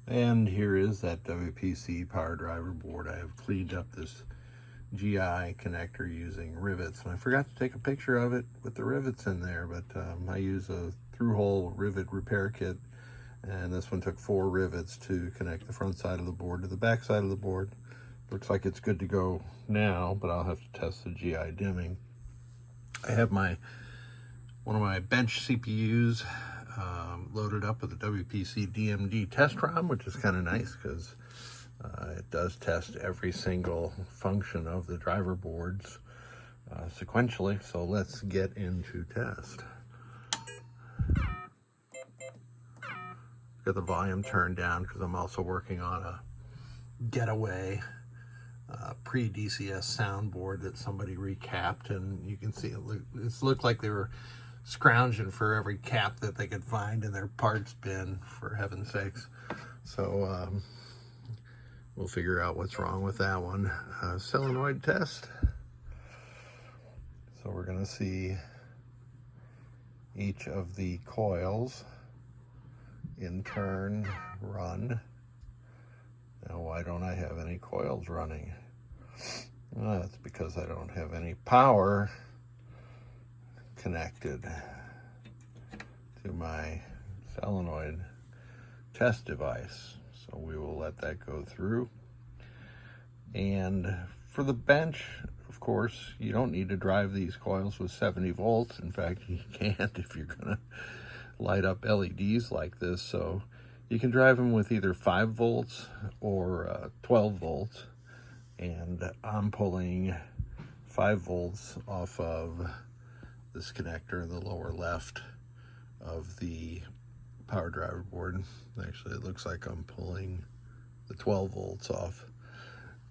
And here is that WPC PowerDriver board. I have cleaned up this GI connector using rivets, and I forgot to take a picture of it with the rivets in there, but I use a through-hole rivet repair kit, and this one took 4 rivets to connect the front side of the board to the back side of the board. Looks like it's good to go now, but I'll have to test the GI dimming. I have one of my bench CPUs loaded up with a WPC DMD test ROM, which is kind of nice because it does test every single function of the driver boards sequentially. So let's get into test. Got the volume turned down because I'm also working on a getaway pre-DCS soundboard that somebody recapped, and you can see it looked like they were scrounging for every cap that they could find in their parts bin, for heaven's sakes. So we'll figure out what's wrong with that one. Solenoid test. So we're going to see each of the coils in turn run. Now, why don't I have any coils running? Well, that's because I don't have any power connected to my solenoid test device. So we will let that go through. And for the bench, of course, you don't need to drive these coils with 70 volts. In fact, you can't if you're going to light up LEDs like this. So you can drive them with either 5 volts or 12 volts. And I'm pulling 5 volts off of this connector in the lower left of the PowerDriver board. Actually, it looks like I'm pulling the 12 volts off.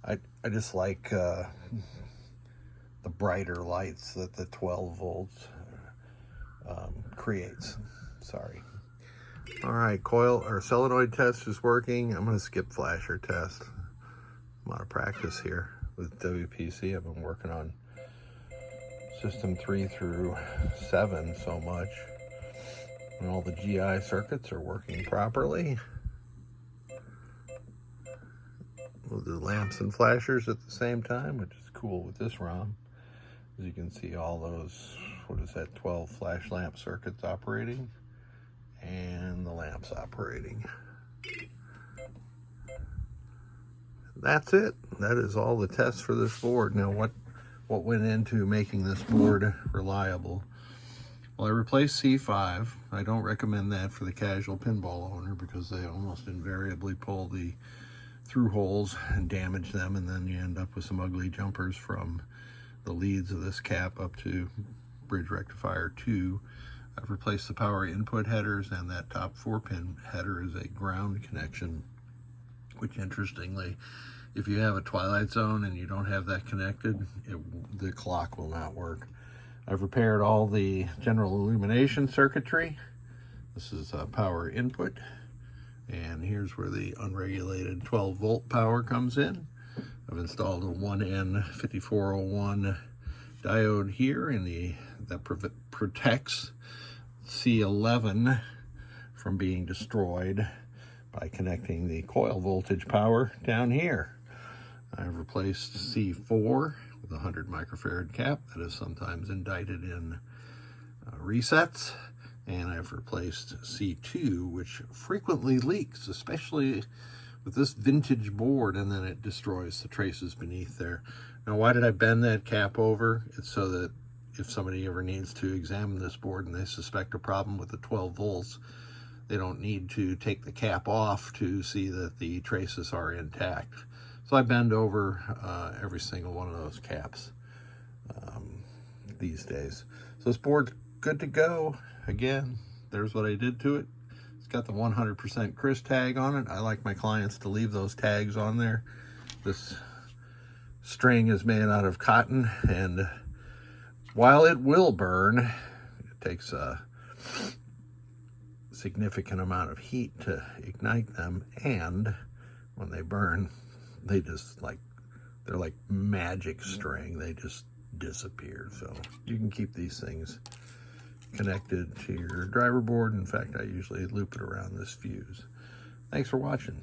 I just like the brighter lights that the 12 volts creates. Sorry. All right, coil or solenoid test is working. I'm going to skip flasher test. I'm out of practice here with WPC. I've been working on system 3 through 7 so much, and all the GI circuits are working properly. We'll do lamps and flashers at the same time, which is cool with this ROM. As you can see, all those, 12 flash lamp circuits operating, and the lamps operating. That's it. That is all the tests for this board. Now, what went into making this board reliable? Well, I replaced C5. I don't recommend that for the casual pinball owner because they almost invariably pull the through holes and damage them, and then you end up with some ugly jumpers from the leads of this cap up to bridge rectifier 2. I've replaced the power input headers, and that top 4-pin header is a ground connection, which interestingly, if you have a twilight zone and you don't have that connected, the clock will not work. I've repaired all the general illumination circuitry. This is power input, and here's where the unregulated 12 volt power comes in. I've installed a 1N5401 diode here that protects C11 from being destroyed by connecting the coil voltage power down here. I've replaced C4 with a 100 microfarad cap that is sometimes indicted in resets, and I've replaced C2, which frequently leaks, especially with this vintage board, and then it destroys the traces beneath there. Now, why did I bend that cap over? It's so that if somebody ever needs to examine this board and they suspect a problem with the 12 volts, they don't need to take the cap off to see that the traces are intact. So I bend over every single one of those caps these days. So this board's good to go. Again, there's what I did to it. It's got the 100% Chris tag on it. I like my clients to leave those tags on there. This string is made out of cotton, and while it will burn, it takes a significant amount of heat to ignite them, and when they burn, they're like magic string. They just disappear. So you can keep these things connected to your driver board. In fact, I usually loop it around this fuse. Thanks for watching.